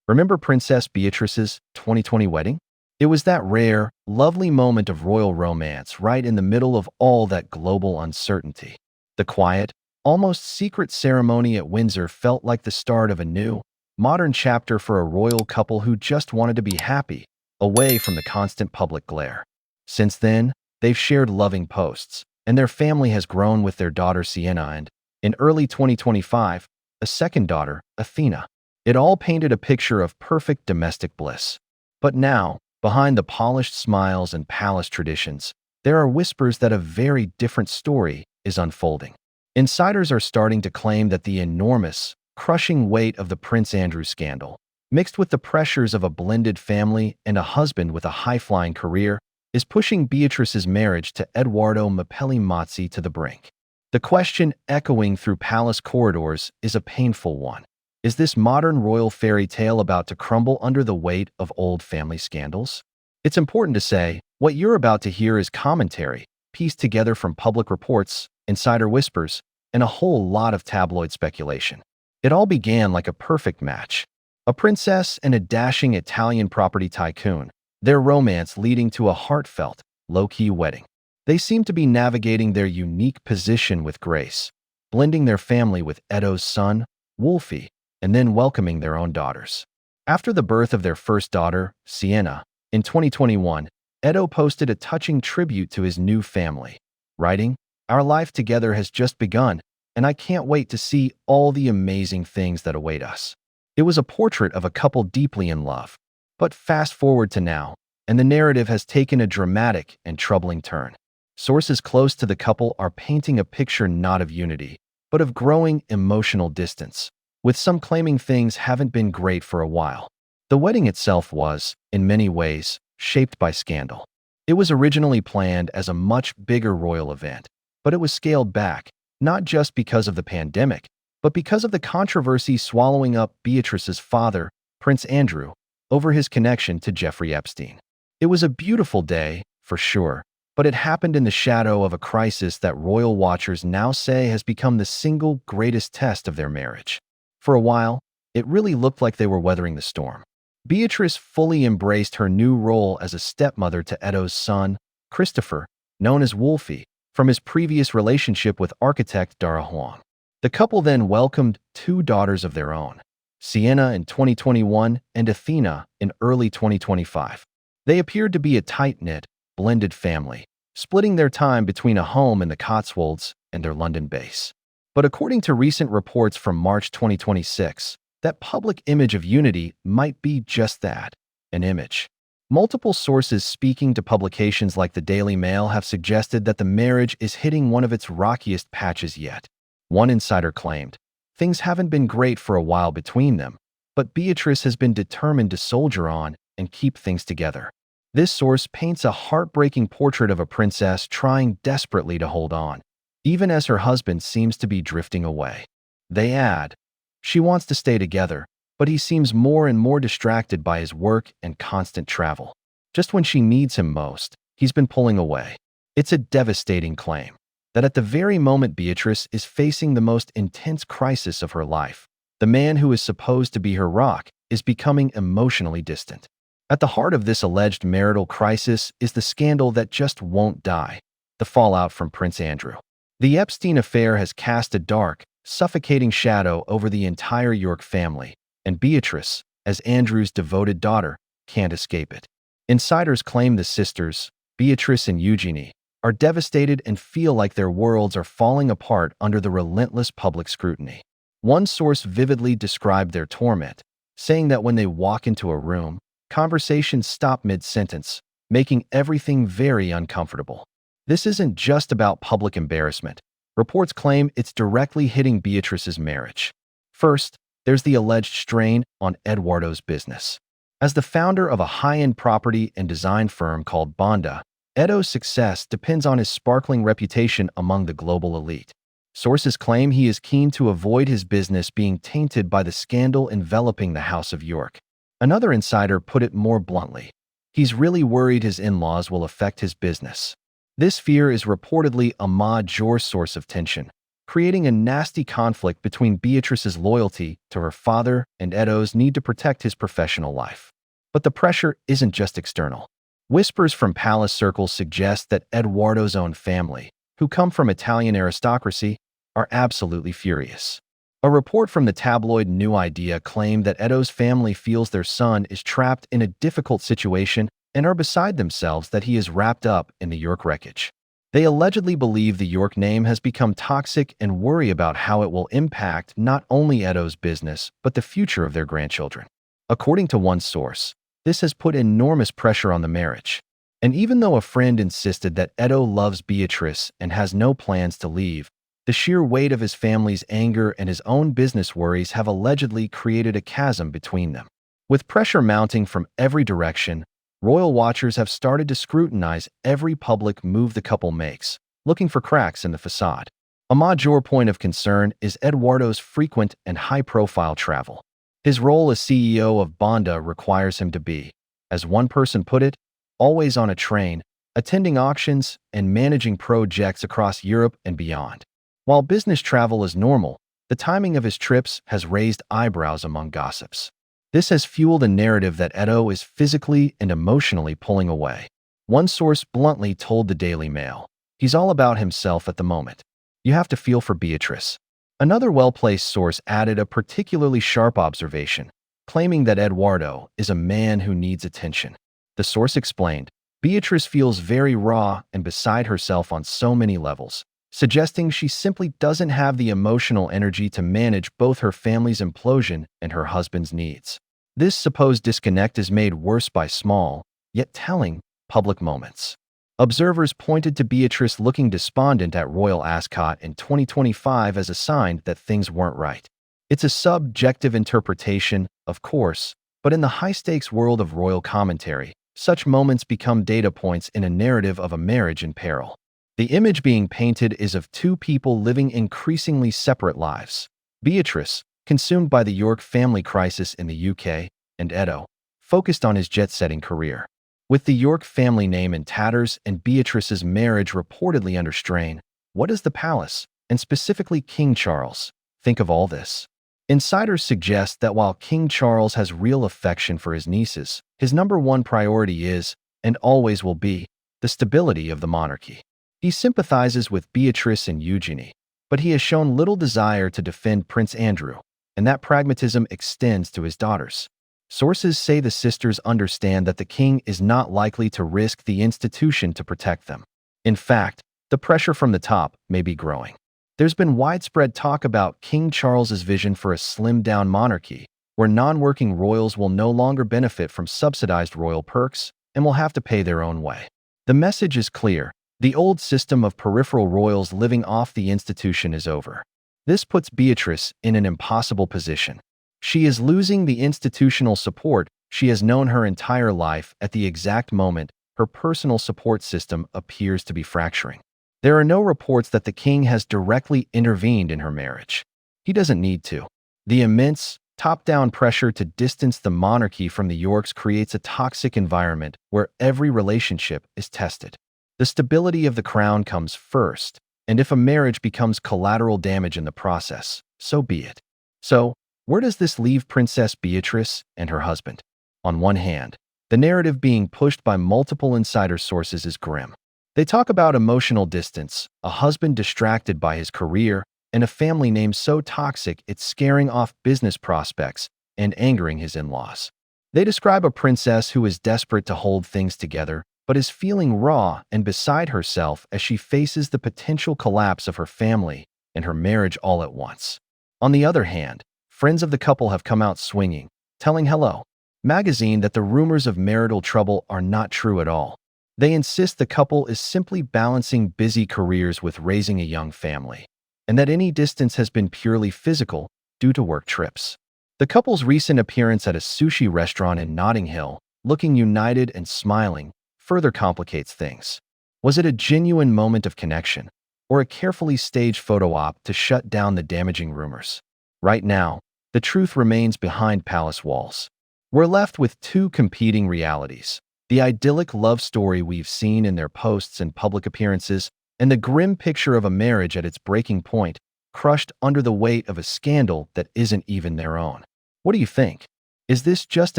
Remember Princess Beatrice's 2020 wedding? It was that rare, lovely moment of royal romance right in the middle of all that global uncertainty. The quiet, almost secret ceremony at Windsor felt like the start of a new, modern chapter for a royal couple who just wanted to be happy, away from the constant public glare. Since then, they've shared loving posts, and their family has grown with their daughter Sienna and, in early 2025, a second daughter, Athena. It all painted a picture of perfect domestic bliss. But now, behind the polished smiles and palace traditions, there are whispers that a very different story is unfolding. Insiders are starting to claim that the enormous, crushing weight of the Prince Andrew scandal, mixed with the pressures of a blended family and a husband with a high-flying career, is pushing Beatrice's marriage to Edoardo Mapelli Mozzi to the brink. The question echoing through palace corridors is a painful one. Is this modern royal fairy tale about to crumble under the weight of old family scandals? It's important to say, what you're about to hear is commentary, pieced together from public reports, insider whispers, and a whole lot of tabloid speculation. It all began like a perfect match. A princess and a dashing Italian property tycoon, their romance leading to a heartfelt, low-key wedding. They seem to be navigating their unique position with grace, blending their family with Edo'S son, Wolfie, and then welcoming their own daughters. After the birth of their first daughter, Sienna, in 2021, Edo posted a touching tribute to his new family, writing, "Our life together has just begun, and I can't wait to see all the amazing things that await us." It was a portrait of a couple deeply in love. But fast forward to now, and the narrative has taken a dramatic and troubling turn. Sources close to the couple are painting a picture not of unity, but of growing emotional distance, with some claiming things haven't been great for a while. The wedding itself was, in many ways, shaped by scandal. It was originally planned as a much bigger royal event, but it was scaled back, not just because of the pandemic, but because of the controversy swallowing up Beatrice's father, Prince Andrew, over his connection to Jeffrey Epstein. It was a beautiful day, for sure, but it happened in the shadow of a crisis that royal watchers now say has become the single greatest test of their marriage. For a while, it really looked like they were weathering the storm. Beatrice fully embraced her new role as a stepmother to Edo's son, Christopher, known as Wolfie, from his previous relationship with architect Dara Huang. The couple then welcomed two daughters of their own, Sienna in 2021 and Athena in early 2025. They appeared to be a tight-knit, blended family, splitting their time between a home in the Cotswolds and their London base. But according to recent reports from March 2026, that public image of unity might be just that, an image. Multiple sources speaking to publications like the Daily Mail have suggested that the marriage is hitting one of its rockiest patches yet. One insider claimed, "Things haven't been great for a while between them, but Beatrice has been determined to soldier on and keep things together." This source paints a heartbreaking portrait of a princess trying desperately to hold on, even as her husband seems to be drifting away. They add, "She wants to stay together, but he seems more and more distracted by his work and constant travel. Just when she needs him most, he's been pulling away." It's a devastating claim that at the very moment Beatrice is facing the most intense crisis of her life, the man who is supposed to be her rock is becoming emotionally distant. At the heart of this alleged marital crisis is the scandal that just won't die, the fallout from Prince Andrew. The Epstein affair has cast a dark, suffocating shadow over the entire York family, and Beatrice, as Andrew's devoted daughter, can't escape it. Insiders claim the sisters, Beatrice and Eugenie, are devastated and feel like their worlds are falling apart under the relentless public scrutiny. One source vividly described their torment, saying that when they walk into a room, conversations stop mid-sentence, making everything very uncomfortable. This isn't just about public embarrassment. Reports claim it's directly hitting Beatrice's marriage. First, there's the alleged strain on Edoardo's business. As the founder of a high-end property and design firm called Bonda, Edo's success depends on his sparkling reputation among the global elite. Sources claim he is keen to avoid his business being tainted by the scandal enveloping the House of York. Another insider put it more bluntly. He's really worried his in-laws will affect his business. This fear is reportedly a major source of tension, creating a nasty conflict between Beatrice's loyalty to her father and Edo's need to protect his professional life. But the pressure isn't just external. Whispers from palace circles suggest that Edoardo's own family, who come from Italian aristocracy, are absolutely furious. A report from the tabloid New Idea claimed that Edo's family feels their son is trapped in a difficult situation and are beside themselves that he is wrapped up in the York wreckage. They allegedly believe the York name has become toxic and worry about how it will impact not only Edo's business, but the future of their grandchildren. According to one source, this has put enormous pressure on the marriage. And even though a friend insisted that Edo loves Beatrice and has no plans to leave, the sheer weight of his family's anger and his own business worries have allegedly created a chasm between them. With pressure mounting from every direction, royal watchers have started to scrutinize every public move the couple makes, looking for cracks in the facade. A major point of concern is Edoardo's frequent and high-profile travel. His role as CEO of Bonda requires him to be, as one person put it, always on a train, attending auctions, and managing projects across Europe and beyond. While business travel is normal, the timing of his trips has raised eyebrows among gossips. This has fueled a narrative that Edo is physically and emotionally pulling away. One source bluntly told the Daily Mail, "He's all about himself at the moment. You have to feel for Beatrice." Another well-placed source added a particularly sharp observation, claiming that Edoardo is a man who needs attention. The source explained, "Beatrice feels very raw and beside herself on so many levels, suggesting she simply doesn't have the emotional energy to manage both her family's implosion and her husband's needs." This supposed disconnect is made worse by small, yet telling, public moments. Observers pointed to Beatrice looking despondent at Royal Ascot in 2025 as a sign that things weren't right. It's a subjective interpretation, of course, but in the high-stakes world of royal commentary, such moments become data points in a narrative of a marriage in peril. The image being painted is of two people living increasingly separate lives. Beatrice, consumed by the York family crisis in the UK, and Edo, focused on his jet-setting career. With the York family name in tatters and Beatrice's marriage reportedly under strain, what does the palace, and specifically King Charles, think of all this? Insiders suggest that while King Charles has real affection for his nieces, his number one priority is, and always will be, the stability of the monarchy. He sympathizes with Beatrice and Eugenie, but he has shown little desire to defend Prince Andrew, and that pragmatism extends to his daughters. Sources say the sisters understand that the king is not likely to risk the institution to protect them. In fact, the pressure from the top may be growing. There's been widespread talk about King Charles's vision for a slimmed-down monarchy, where non-working royals will no longer benefit from subsidized royal perks and will have to pay their own way. The message is clear. The old system of peripheral royals living off the institution is over. This puts Beatrice in an impossible position. She is losing the institutional support she has known her entire life at the exact moment her personal support system appears to be fracturing. There are no reports that the king has directly intervened in her marriage. He doesn't need to. The immense, top-down pressure to distance the monarchy from the Yorks creates a toxic environment where every relationship is tested. The stability of the crown comes first, and if a marriage becomes collateral damage in the process, so be it. So, where does this leave Princess Beatrice and her husband? On one hand, the narrative being pushed by multiple insider sources is grim. They talk about emotional distance, a husband distracted by his career, and a family name so toxic it's scaring off business prospects and angering his in-laws. They describe a princess who is desperate to hold things together, but is feeling raw and beside herself as she faces the potential collapse of her family and her marriage all at once. On the other hand, friends of the couple have come out swinging, telling Hello magazine that the rumors of marital trouble are not true at all. They insist the couple is simply balancing busy careers with raising a young family, and that any distance has been purely physical due to work trips. The couple's recent appearance at a sushi restaurant in Notting Hill, looking united and smiling, further complicates things. Was it a genuine moment of connection, or a carefully staged photo op to shut down the damaging rumors? Right now, the truth remains behind palace walls. We're left with two competing realities: the idyllic love story we've seen in their posts and public appearances, and the grim picture of a marriage at its breaking point, crushed under the weight of a scandal that isn't even their own. What do you think? Is this just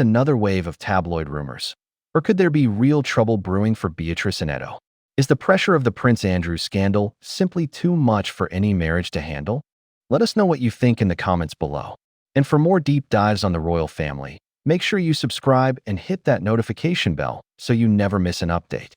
another wave of tabloid rumors? Or could there be real trouble brewing for Beatrice and Edo? Is the pressure of the Prince Andrew scandal simply too much for any marriage to handle? Let us know what you think in the comments below. And for more deep dives on the royal family, make sure you subscribe and hit that notification bell so you never miss an update.